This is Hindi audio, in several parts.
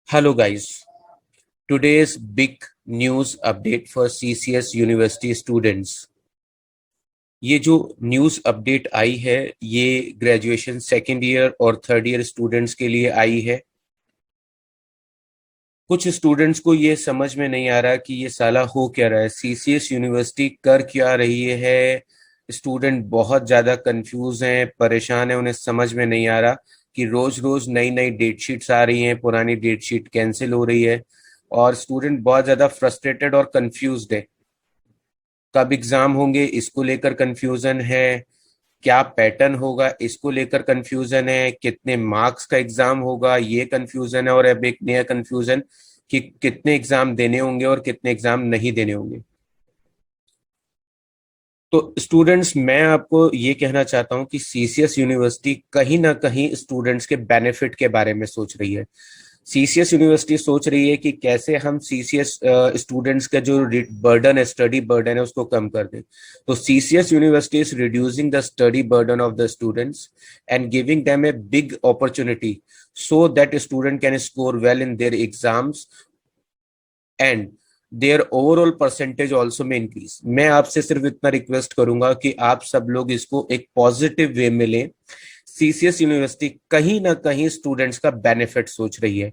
Hello guys, today's big news update for CCS university students. ये जो न्यूज़ अपडेट आई है ये ग्रेजुएशन सेकेंड ईयर और थर्ड ईयर स्टूडेंट्स के लिए आई है। कुछ स्टूडेंट्स को ये समझ में नहीं आ रहा कि ये साला हो क्या रहा है, सीसीएस यूनिवर्सिटी कर क्या रही है। स्टूडेंट बहुत ज़्यादा कंफ्यूज हैं, परेशान हैं, उन्हें समझ में नहीं आ रहा कि रोज रोज नई नई डेट शीट्स आ रही हैं, पुरानी डेट शीट कैंसिल हो रही है और स्टूडेंट बहुत ज़्यादा फ्रस्ट्रेटेड और कंफ्यूज्ड है। कब एग्जाम होंगे इसको लेकर कंफ्यूजन है, क्या पैटर्न होगा इसको लेकर कंफ्यूजन है, कितने मार्क्स का एग्जाम होगा ये कंफ्यूजन है, और अब एक नया कंफ्यूजन कि कितने एग्जाम देने होंगे और कितने एग्जाम नहीं देने होंगे। तो स्टूडेंट्स, मैं आपको ये कहना चाहता हूं कि सीसीएस यूनिवर्सिटी कहीं ना कहीं स्टूडेंट्स के बेनिफिट के बारे में सोच रही है। सीसीएस यूनिवर्सिटी सोच रही है कि कैसे हम सीसीएस स्टूडेंट्स का जो बर्डन है, स्टडी बर्डन है, उसको कम कर दें। तो CCS university is reducing the study burden of the students and giving them a big opportunity so that student can score well in their exams and their overall percentage also में इंक्रीज। मैं आपसे सिर्फ इतना रिक्वेस्ट करूंगा कि आप सब लोग इसको एक पॉजिटिव वे में लें। सीसीएस यूनिवर्सिटी कहीं ना कहीं स्टूडेंट्स का बेनिफिट सोच रही है।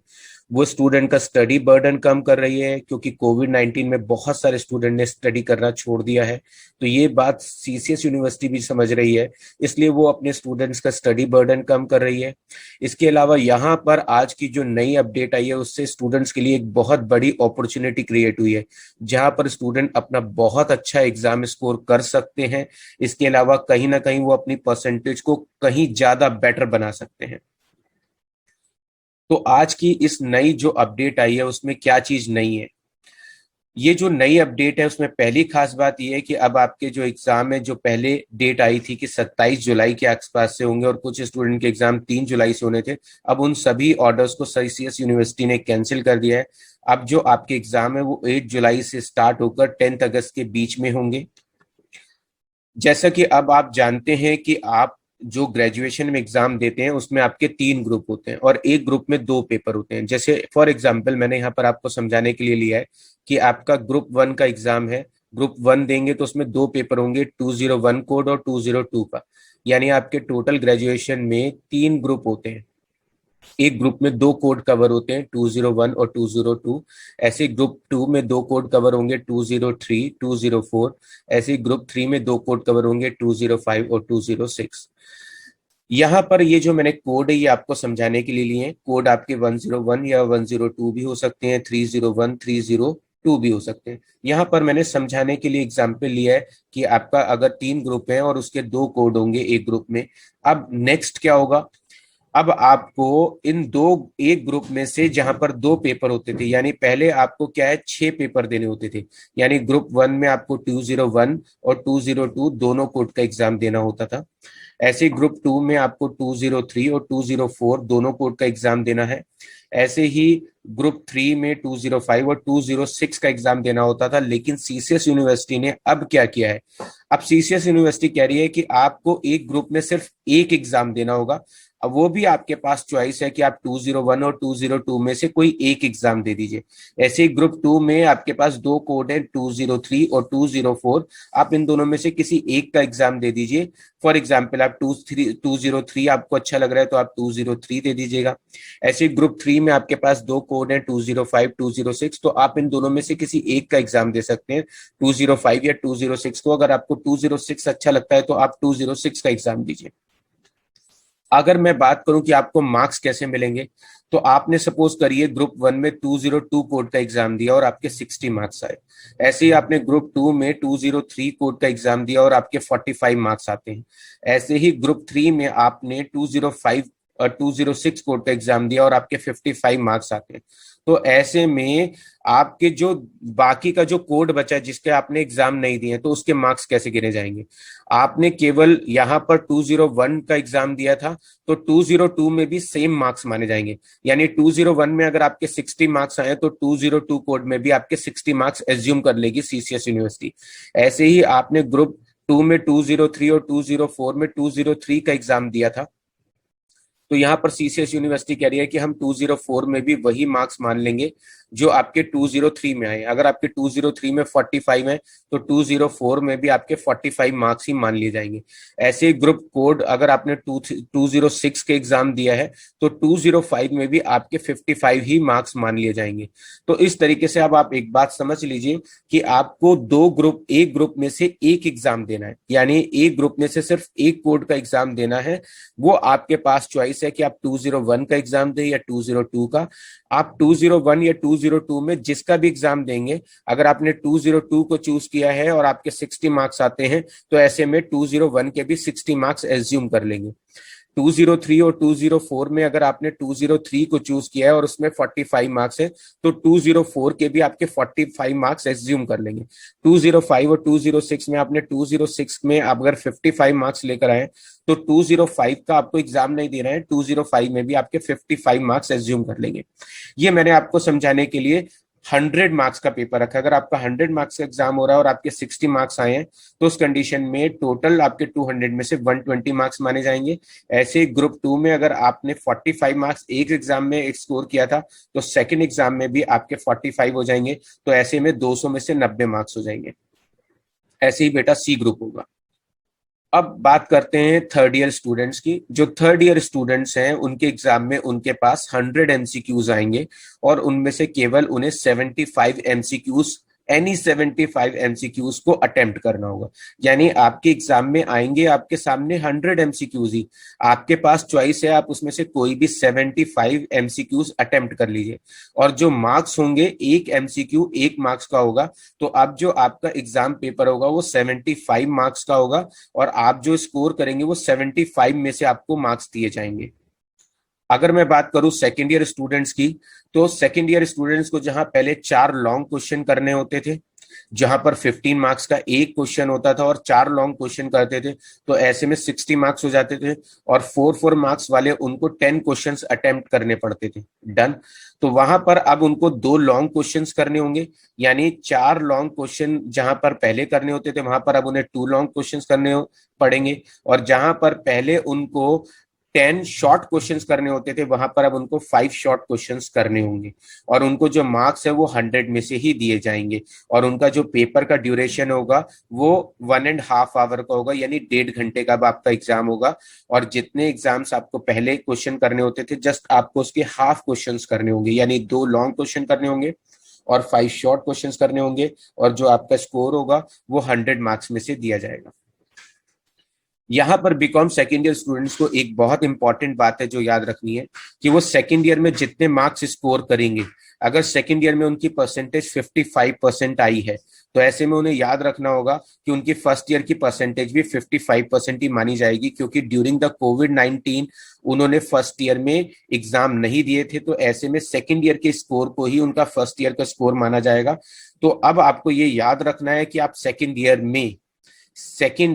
वो स्टूडेंट का स्टडी बर्डन कम कर रही है, क्योंकि कोविड-19 में बहुत सारे स्टूडेंट ने स्टडी करना छोड़ दिया है। तो ये बात सीसीएस यूनिवर्सिटी भी समझ रही है, इसलिए वो अपने स्टूडेंट्स का स्टडी बर्डन कम कर रही है। इसके अलावा यहाँ पर आज की जो नई अपडेट आई है उससे स्टूडेंट्स के लिए एक बहुत बड़ी अपॉर्चुनिटी क्रिएट हुई है, जहां पर स्टूडेंट अपना बहुत अच्छा एग्जाम स्कोर कर सकते हैं। इसके अलावा कहीं ना कहीं वो अपनी परसेंटेज को कहीं ज्यादा बेटर बना सकते हैं। तो आज की इस नई जो अपडेट आई है उसमें क्या चीज नई है? ये जो नई अपडेट है उसमें पहली खास बात ये है कि अब आपके जो एग्जाम है, जो पहले डेट आई थी कि 27 जुलाई के आसपास से होंगे और कुछ स्टूडेंट के एग्जाम 3 जुलाई से होने थे, अब उन सभी ऑर्डर्स को सीसीएस यूनिवर्सिटी ने कैंसिल कर दिया है। अब जो आपके एग्जाम है वो 8 जुलाई से स्टार्ट होकर 10 अगस्त के बीच में होंगे। जैसा कि अब आप जानते हैं कि आप जो ग्रेजुएशन में एग्जाम देते हैं उसमें आपके 3 ग्रुप होते हैं और एक ग्रुप में 2 पेपर होते हैं। जैसे फॉर एग्जांपल मैंने यहाँ पर आपको समझाने के लिए लिया है कि आपका ग्रुप 1 का एग्जाम है। ग्रुप 1 देंगे तो उसमें 2 पेपर होंगे, 201 कोड और 202 का। यानी आपके टोटल ग्रेजुएशन में 3 ग्रुप होते हैं। एक ग्रुप में 2 कोड कवर होते हैं, 201 और 202। ऐसे ग्रुप 2 में 2 कोड कवर होंगे, 203, 204। ऐसे ग्रुप 3 में 2 कोड कवर होंगे, 205 और 206। यहाँ पर ये जो मैंने कोड है ये आपको समझाने के लिए लिए हैं। कोड आपके 101 या 102 भी हो सकते हैं, 301, 302 भी हो सकते हैं। यहाँ पर मैंने समझाने के लिए एग्जाम्पल लिया है कि आपका अगर 3 ग्रुप है और उसके 2 कोड होंगे एक ग्रुप में। अब नेक्स्ट क्या होगा? अब आपको इन दो, एक ग्रुप में से जहां पर 2 पेपर होते थे, यानी पहले आपको क्या है 6 पेपर देने होते थे। यानी ग्रुप 1 में आपको 201 और 202 दोनों कोड का एग्जाम देना होता था। ऐसे ग्रुप 2 में आपको 203 और 204 दोनों कोड का एग्जाम देना है। ऐसे ही ग्रुप 3 में 205 और 206 का एग्जाम देना होता था। लेकिन सीसीएस यूनिवर्सिटी ने अब क्या किया है? अब सीसीएस यूनिवर्सिटी कह रही है कि आपको एक ग्रुप में सिर्फ एक एग्जाम देना होगा। अब वो भी आपके पास चॉइस है कि आप 201 और 202 में से कोई एक एग्जाम दे दीजिए। ऐसे ही ग्रुप 2 में आपके पास 2 कोड है, 203 और 204। आप इन दोनों में से किसी एक का एग्जाम दे दीजिए। फॉर एग्जाम्पल आप 203 आपको अच्छा लग रहा है तो आप 203 दे दीजिएगा। ऐसे ग्रुप 3 में आपके पास 2 कोड है, 205, 206। तो आप इन दोनों में से किसी एक का एग्जाम दे सकते हैं, 205 या 206 को। अगर आपको 206 अच्छा लगता है तो आप 206 का एग्जाम दीजिए। अगर मैं बात करूं कि आपको मार्क्स कैसे मिलेंगे, तो आपने सपोज करिए ग्रुप 1 में 202 कोड का एग्जाम दिया और आपके 60 मार्क्स आए। ऐसे ही आपने ग्रुप 2 में 203 कोड का एग्जाम दिया और आपके 45 मार्क्स आते हैं। ऐसे ही ग्रुप 3 में आपने 205 और 206 कोड का एग्जाम दिया और आपके 55 मार्क्स आते हैं। तो ऐसे में आपके जो बाकी का जो कोड बचा जिसके आपने एग्जाम नहीं दिए तो उसके मार्क्स कैसे गिने जाएंगे? आपने केवल यहां पर 201 का एग्जाम दिया था तो 202 में भी सेम मार्क्स माने जाएंगे। यानी 201 में अगर आपके 60 मार्क्स आए तो 202 कोड में भी आपके 60 मार्क्स एज्यूम कर लेगी सीसीएस यूनिवर्सिटी। ऐसे ही आपने ग्रुप 2 में 203 और 204 में 203 का एग्जाम दिया था तो यहाँ पर सीसीएस यूनिवर्सिटी कह रही है कि हम 204 में भी वही मार्क्स मान लेंगे जो आपके 203 में आए। अगर आपके 203 में 45 है तो 204 में भी आपके 45 मार्क्स ही मान लिए जाएंगे। ऐसे ग्रुप कोड अगर आपने 206 के एग्जाम दिया है तो 205 में भी आपके 55 ही मार्क्स मान लिए जाएंगे। तो इस तरीके से अब आप एक बात समझ लीजिए कि आपको एक ग्रुप में से एक एग्जाम देना है, यानी एक ग्रुप में से सिर्फ एक कोड का एग्जाम देना है। वो आपके पास चॉइस है कि आप 201 का एग्जाम दें या 202 का। आप 201 या 202 में जिसका भी एग्जाम देंगे, अगर आपने 202 को चूज किया है और आपके 60 मार्क्स आते हैं तो ऐसे में 201 के भी 60 मार्क्स एज्यूम कर लेंगे। 203 और 204 में अगर आपने 203 को चूज किया है और उसमें 45 मार्क्स है तो 204 के भी आपके 45 मार्क्स एज्यूम कर लेंगे। 205 और 206 में आपने 206 में आप अगर 55 मार्क्स लेकर आए तो 205 का आपको एग्जाम नहीं दे रहे हैं, 205 में भी आपके 55 मार्क्स एज्यूम कर लेंगे। ये मैंने आपको समझाने के लिए 100 मार्क्स का पेपर रखा। अगर आपका 100 मार्क्स का एग्जाम हो रहा है और आपके 60 मार्क्स आए हैं तो उस कंडीशन में टोटल आपके 200 में से 120 मार्क्स माने जाएंगे। ऐसे ग्रुप 2 में अगर आपने 45 मार्क्स एक एग्जाम में स्कोर किया था तो सेकंड एग्जाम में भी आपके 45 हो जाएंगे। तो ऐसे में 200 में से 90 मार्क्स हो जाएंगे। ऐसे ही बेटा सी ग्रुप होगा। अब बात करते हैं थर्ड ईयर स्टूडेंट्स की। जो थर्ड ईयर स्टूडेंट्स हैं उनके एग्जाम में उनके पास 100 एमसीक्यूज आएंगे और उनमें से केवल उन्हें 75 एमसीक्यूज, एनी 75 एमसीक्यूज को अटेम्प्ट करना होगा। यानी आपके एग्जाम में आएंगे आपके सामने 100 एमसीक्यूज ही, आपके पास चॉइस है आप उसमें से कोई भी 75 एमसीक्यूज अटेम्प्ट कर लीजिए। और जो मार्क्स होंगे, एक एमसीक्यू 1 मार्क्स का होगा, तो अब जो आपका एग्जाम पेपर होगा वो 75 मार्क्स का होगा और आप जो स्कोर करेंगे वो 75 में से आपको मार्क्स दिए जाएंगे। अगर मैं बात करूं सेकेंड ईयर स्टूडेंट्स की, तो सेकेंड ईयर स्टूडेंट्स को जहां पहले 4 लॉन्ग क्वेश्चन करने होते थे, जहां पर 15 मार्क्स का एक क्वेश्चन होता था और 4 लॉन्ग क्वेश्चन करते थे, तो ऐसे में 60 मार्क्स हो जाते थे। और 4 मार्क्स वाले उनको 10 क्वेश्चंस अटेम्प्ट करने पड़ते थे। डन। तो वहां पर अब उनको 2 लॉन्ग क्वेश्चंस करने होंगे, यानी 4 लॉन्ग क्वेश्चन जहां पर पहले करने होते थे वहां पर अब उन्हें 2 लॉन्ग क्वेश्चंस करने पड़ेंगे। और जहां पर पहले उनको 10 शॉर्ट क्वेश्चंस करने होते थे वहां पर अब उनको 5 शॉर्ट क्वेश्चंस करने होंगे। और उनको जो मार्क्स है वो 100 में से ही दिए जाएंगे। और उनका जो पेपर का ड्यूरेशन होगा वो 1.5 आवर का होगा, यानी 1.5 घंटे का अब आपका एग्जाम होगा। और जितने एग्जाम्स आपको पहले क्वेश्चन करने होते थे जस्ट आपको उसके हाफ क्वेश्चंस करने होंगे, यानी 2 लॉन्ग क्वेश्चन करने होंगे और 5 शॉर्ट क्वेश्चंस करने होंगे। और जो आपका स्कोर होगा वो 100 मार्क्स में से दिया जाएगा। यहां पर बीकॉम सेकेंड ईयर स्टूडेंट्स को एक बहुत इंपॉर्टेंट बात है जो याद रखनी है कि वो सेकेंड ईयर में जितने मार्क्स स्कोर करेंगे, अगर सेकेंड ईयर में उनकी परसेंटेज 55% आई है तो ऐसे में उन्हें याद रखना होगा कि उनकी फर्स्ट ईयर की परसेंटेज भी 55% ही मानी जाएगी, क्योंकि ड्यूरिंग द कोविड-19 उन्होंने फर्स्ट ईयर में एग्जाम नहीं दिए थे। तो ऐसे में सेकेंड ईयर के स्कोर को ही उनका फर्स्ट ईयर का स्कोर माना जाएगा। तो अब आपको ये याद रखना है कि आप सेकेंड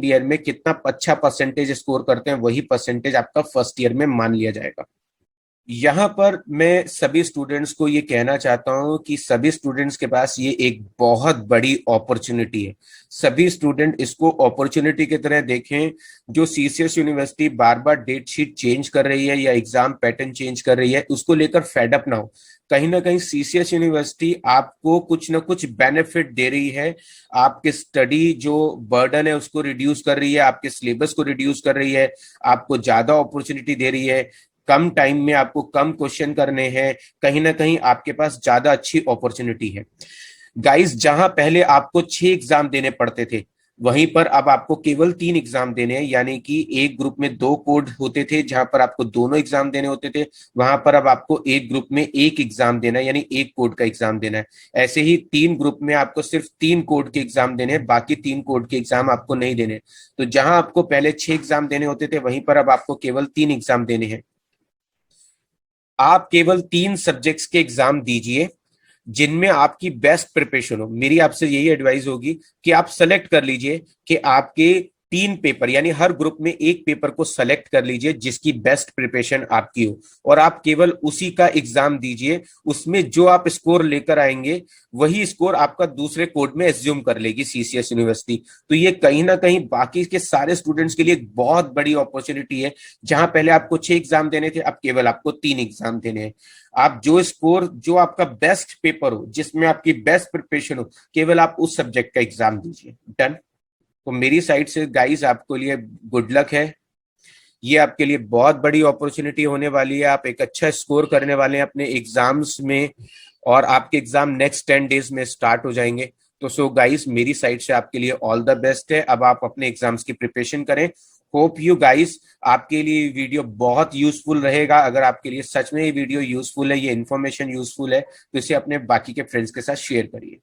ईयर में कितना अच्छा परसेंटेज स्कोर करते हैं, वही परसेंटेज आपका फर्स्ट ईयर में मान लिया जाएगा। यहां पर मैं सभी स्टूडेंट्स को ये कहना चाहता हूं कि सभी स्टूडेंट्स के पास ये एक बहुत बड़ी अपॉर्चुनिटी है। सभी स्टूडेंट इसको अपॉर्चुनिटी की तरह देखें। जो सीसीएस यूनिवर्सिटी बार बार डेट शीट चेंज कर रही है या एग्जाम पैटर्न चेंज कर रही है, उसको लेकर फेडअप ना हो। कहीं ना कहीं सीसीएस यूनिवर्सिटी आपको कुछ ना कुछ बेनिफिट दे रही है। आपके स्टडी जो बर्डन है उसको रिड्यूस कर रही है, आपके सिलेबस को रिड्यूस कर रही है, आपको ज्यादा अपॉर्चुनिटी दे रही है, कम टाइम में आपको कम क्वेश्चन करने हैं। कहीं ना कहीं आपके पास ज्यादा अच्छी अपॉर्चुनिटी है। गाइस, जहां पहले आपको 6 एग्जाम देने पड़ते थे वहीं पर अब आपको केवल 3 एग्जाम देने हैं, यानी कि एक ग्रुप में 2 कोड होते थे जहां पर आपको दोनों एग्जाम देने होते थे, वहां पर अब आपको एक ग्रुप में एक एग्जाम देना है, यानी एक कोड का एग्जाम देना है। ऐसे ही 3 ग्रुप में आपको सिर्फ 3 कोड के एग्जाम देने हैं, बाकी 3 कोड के एग्जाम आपको नहीं देने। तो जहां आपको पहले 6 एग्जाम देने होते थे वहीं पर अब आपको केवल 3 एग्जाम देने हैं। आप केवल 3 सब्जेक्ट्स के एग्जाम दीजिए जिनमें आपकी बेस्ट प्रिपरेशन हो। मेरी आपसे यही एडवाइस होगी कि आप सेलेक्ट कर लीजिए कि आपके 3 पेपर, यानी हर ग्रुप में एक पेपर को सेलेक्ट कर लीजिए जिसकी बेस्ट प्रिपरेशन आपकी हो, और आप केवल उसी का एग्जाम दीजिए। उसमें जो आप स्कोर लेकर आएंगे वही स्कोर आपका दूसरे कोड में एज्यूम कर लेगी सीसीएस यूनिवर्सिटी। तो ये कहीं ना कहीं बाकी के सारे स्टूडेंट्स के लिए एक बहुत बड़ी अपॉर्चुनिटी है। जहां पहले आपको 6 एग्जाम देने थे, अब केवल आपको 3 एग्जाम देने हैं। आप जो स्कोर, जो आपका बेस्ट पेपर हो, जिसमें आपकी बेस्ट प्रिपरेशन हो, केवल आप उस सब्जेक्ट का एग्जाम दीजिए। डन। तो मेरी साइड से गाइस आपको लिए गुड लक है। ये आपके लिए बहुत बड़ी अपॉर्चुनिटी होने वाली है। आप एक अच्छा स्कोर करने वाले हैं अपने एग्जाम्स में, और आपके एग्जाम नेक्स्ट 10 डेज में स्टार्ट हो जाएंगे। तो सो गाइस, मेरी साइड से आपके लिए ऑल द बेस्ट है। अब आप अपने एग्जाम्स की प्रिपरेशन करें। होप यू गाइस, आपके लिए वीडियो बहुत यूजफुल रहेगा। अगर आपके लिए सच में ये वीडियो यूजफुल है, ये इन्फॉर्मेशन यूजफुल है, तो इसे अपने बाकी के फ्रेंड्स के साथ शेयर करिए।